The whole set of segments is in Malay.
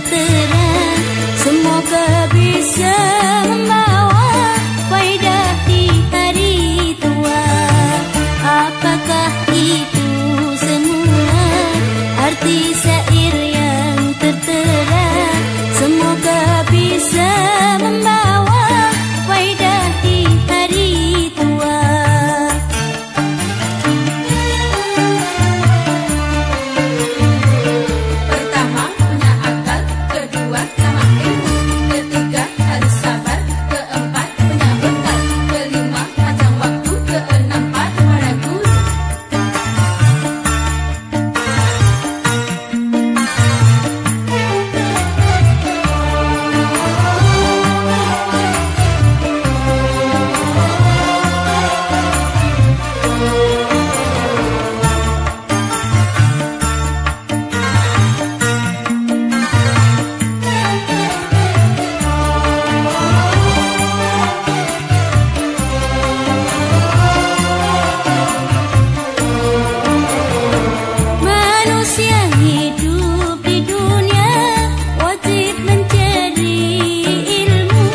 tertera, semoga bisa membawa faedah di hari tua. Apakah itu semua arti syair yang tertera? Semoga bisa membawa faedah di hari tua. Pertama, punya akal. Kedua, sama ilmu. Ketiga, harus sabar. Keempat, punya bekal. Kelima, panjang waktu. Keenam, patuh pada guru. Manusia hidup di dunia wajib mencari ilmu,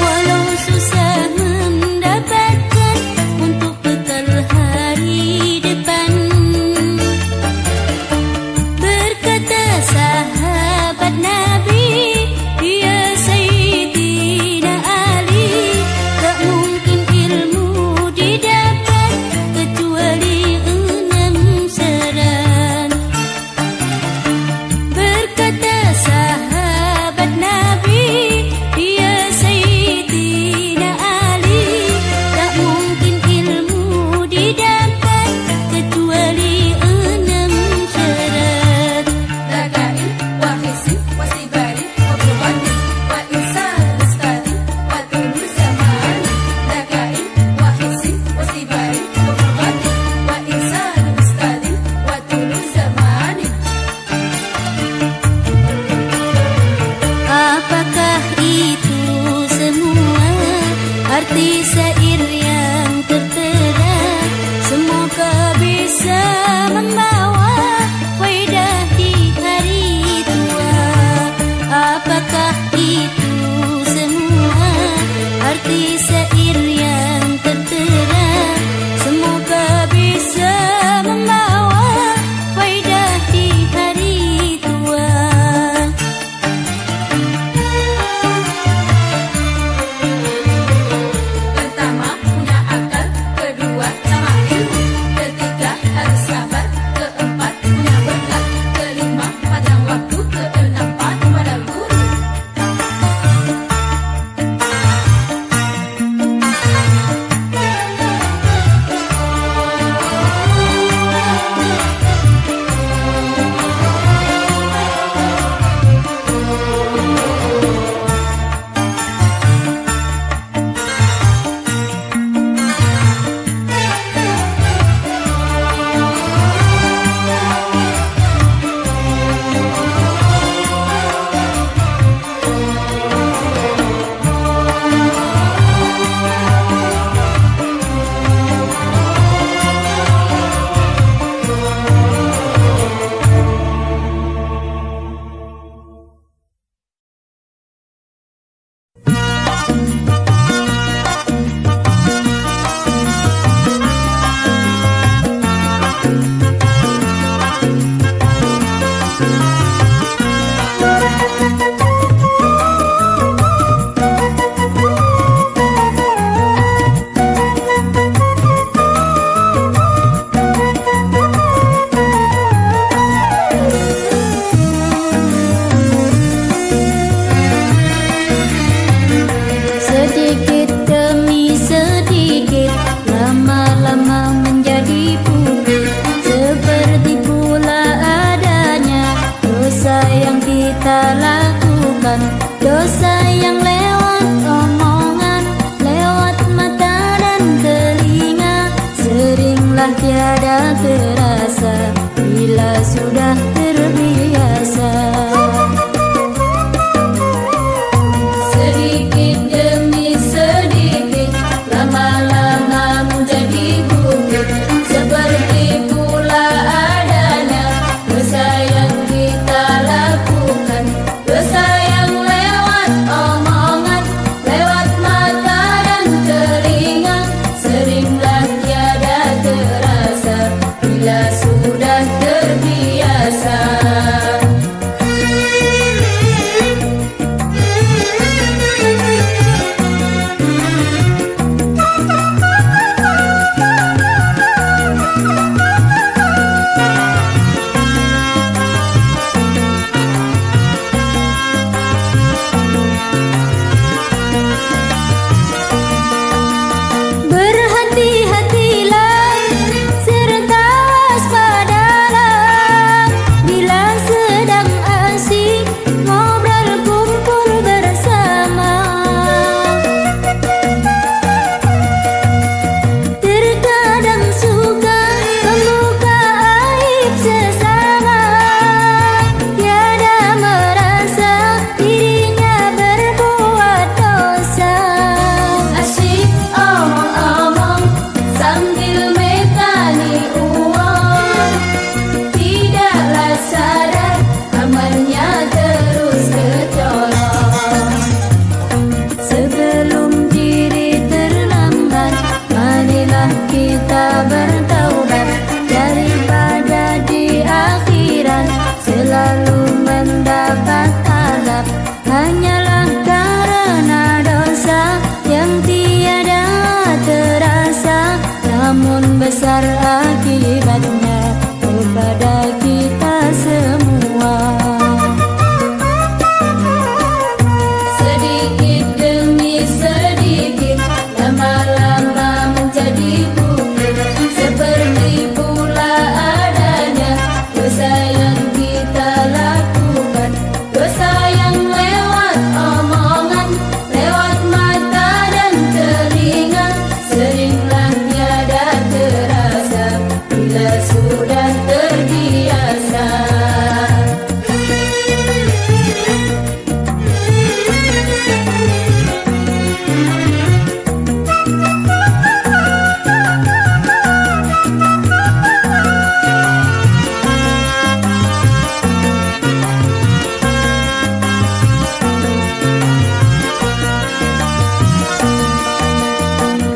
walau susah mendapatkan untuk bekal hari depan. Berkata sahabat Nabi, dia Sayyidina Ali, tak mungkin ilmu didapat kecuali 6 syarat. Berkata sahabat Nabi, dia Sayyidina Ali, tak mungkin ilmu didapat kecuali 6 syarat. Dagain, wahisi, wasibari, wabubani, wa insan ustadi, wa tulu zamani. Dagain, wahisi, wasibari, wabubani, wa insan ustadi, wa tulu zamani. Apakah itu semua arti syair yang tertera? Semoga bisa membawa faedah di hari tua. Apakah itu semua arti syair yang tertera? Semoga bisa membawa faedah di hari tua. Pertama, punya akal. Kedua, sama ilmu. Ketiga, harus sabar. Keempat, punya bekal. Kelima, panjang waktu. Keenam, patuh pada guru. Sedikit demi sedikit, lama-lama menjadi bukit. Seperti pula adanya dosa yang kita lakukan, dosa yang lewat omongan, lewat mata dan telinga. Seringlah tiada terasa bila sudah terbiasa. Sedikit demi sedikit, lama-lama menjadi bukit. Seperti pula adanya dosa yang kita lakukan, dosa akibatnya kepada kita semua. Sedikit demi sedikit, lama-lama menjadi bukit. Seperti pula adanya dosa yang kita lakukan, dosa yang lewat omongan, lewat mata dan telinga. Seringlah tiada terasa bila sudah terbiasa.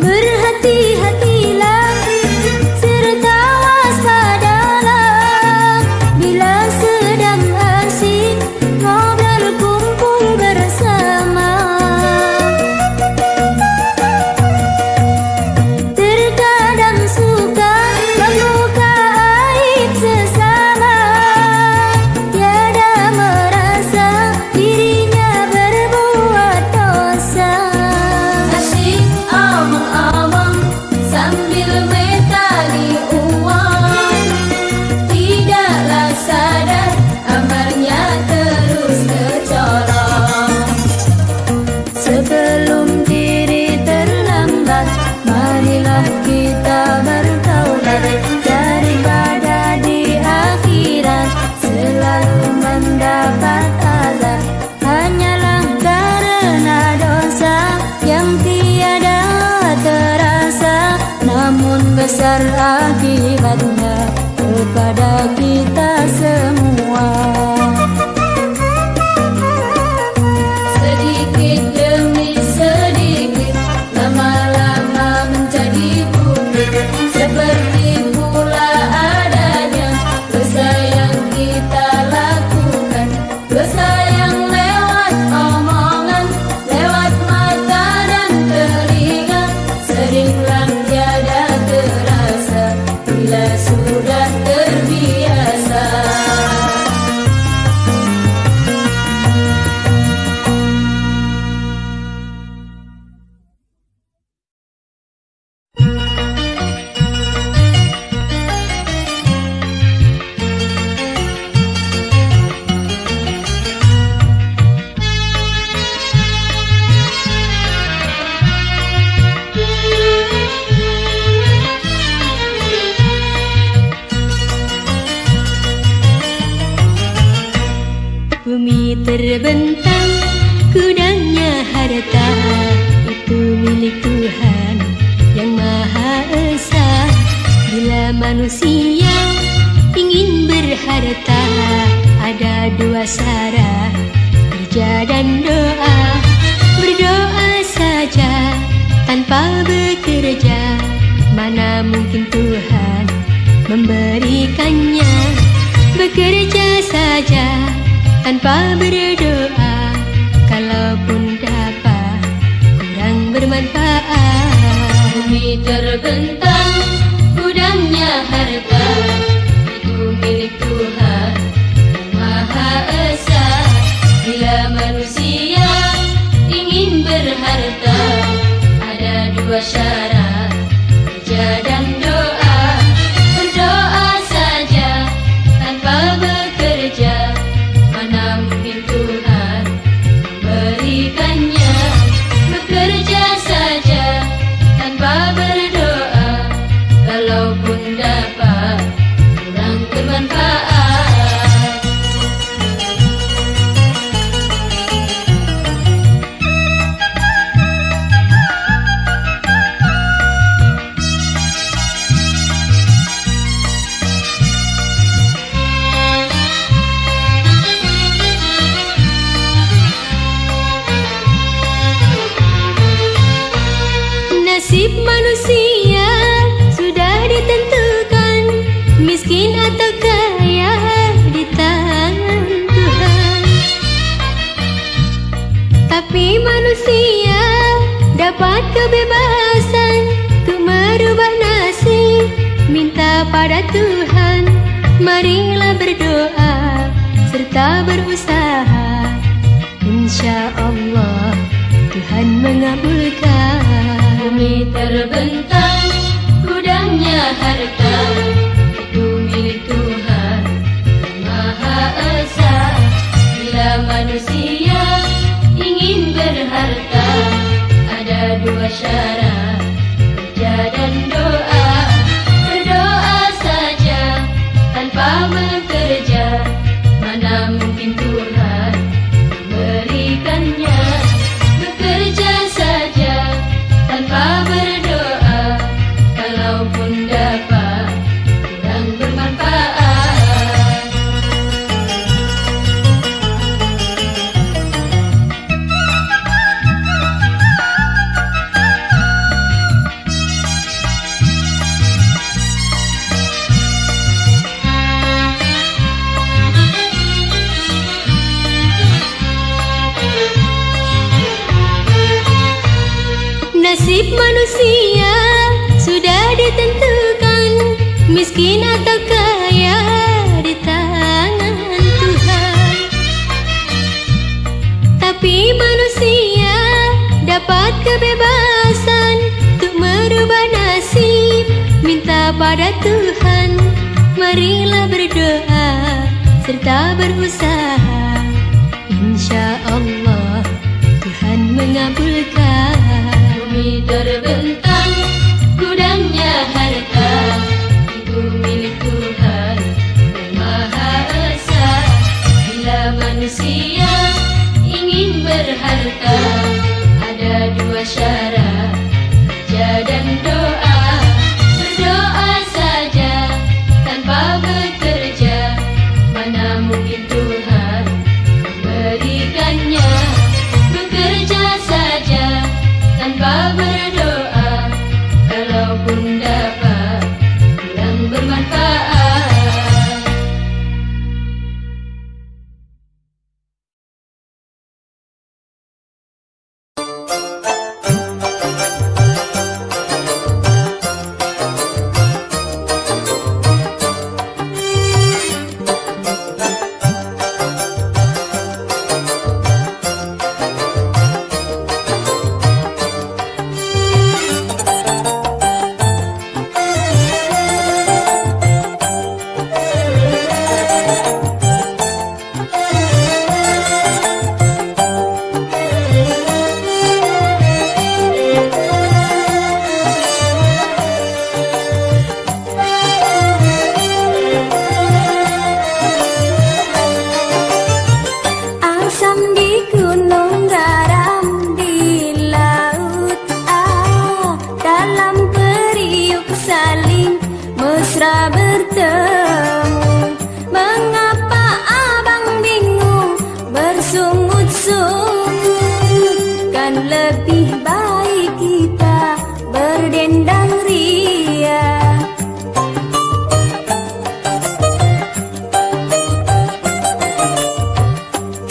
Berhati-hatilah serta waspadalah bila sedang asik ngobrol kumpul bersama. Terkadang suka membuka aib sesama, tiada merasa dirinya berbuat dosa. Asyik omong-omong sambil metali uang, tidaklah sadar amarnya terus tercolong. Sebelum diri terlambat, marilah kita bertaubat, daripada di akhirat selalu mendapat azab. Hanyalah karena dosa yang tiada terasa, namun besar akibatnya kepada kita semua. Sedikit demi sedikit, lama-lama menjadi bukit. Seperti pula adanya dosa yang kita lakukan, dosa yang lewat omongan, lewat mata dan telinga. Seringlah tiada terasa bila sudah terbiasa. Bumi terbentang, gudangnya harta, itu milik Tuhan yang Maha Esa. Bila manusia ingin berharta, ada dua syarat, kerja dan doa. Berdoa saja tanpa bekerja, mana mungkin Tuhan memberikannya. Bekerja saja tanpa berdoa, kalaupun dapat kurang bermanfaat. Bumi terbentang, gudangnya harta, itu milik Tuhan yang Maha Esa. Bila manusia ingin berharta, ada dua syarat, kerja dan doa. Berdoa saja tanpa bekerja, mana mungkin Tuhan memberikannya. Bekerja saja tanpa berdoa, kalaupun dapat kurang bermanfaat. Nasib manusia sudah ditentukan, miskin atau kaya di tangan Tuhan. Tapi manusia dapat kebebasan untuk merubah nasib minta pada Tuhan. Marilah berdoa serta berusaha, insya Allah Tuhan mengabulkan. Bumi terbentang, gudangnya harta, itu milik Tuhan yang Maha Esa. Bila manusia ingin berharta, ada dua syarat, kerja dan doa. Berdoa saja tanpa bekerja, mana mungkin Tuhan memberikannya. Bekerja saja tanpa berdoa, kalaupun dapat kurang bermanfaat. Nasib manusia sudah ditentukan, miskin atau kaya di tangan Tuhan. Tapi manusia dapat kebebasan untuk merubah nasib, minta pada Tuhan. Marilah berdoa serta berusaha, insya Allah Tuhan mengabulkan. Bumi terbentang, gudangnya harta, itu milik Tuhan yang Maha Esa. Bila manusia ingin berharta, ada dua syarat, kerja dan doa. Berdoa saja tanpa bekerja, mana mungkin Tuhan memberikannya. Bekerja saja tanpa berdoa, kalaupun dapat kurang bermanfaat.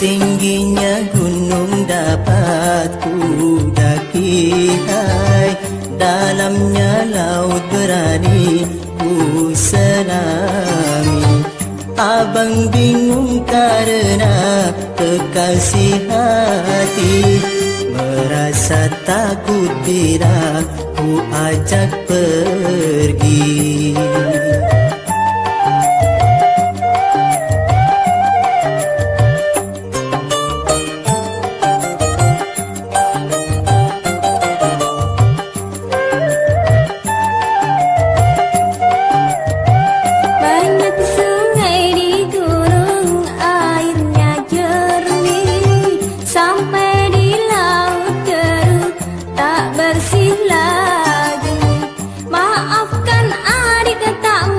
Tingginya gunung dapat ku daki, hai, dalamnya laut berani ku selami. Abang bingung karena kekasih hati, merasa takut bila ku ajak pergi. Bersih lagi, maafkan adik tak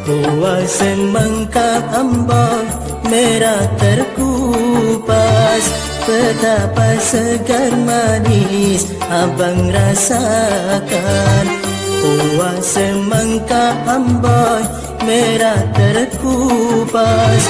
Puasan mengkap ambon merah terkupas, betapa segar manis abang rasakan. Puasan mengkap ambon merah terkupas,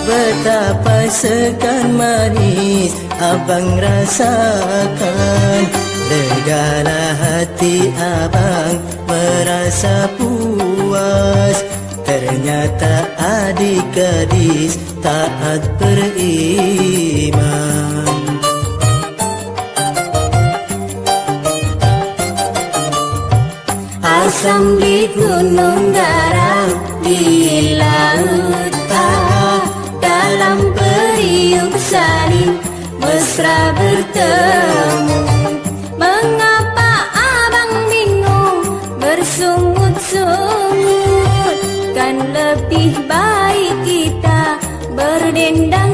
betapa segar manis abang rasakan. Legalah hati abang merasa puas, ternyata adik gadis taat beriman. Asam di gunung, garam di laut, dalam periuk salin mesra bertemu. Mengapa abang bingung bersungut-sungut? Kan lebih baik kita berdendang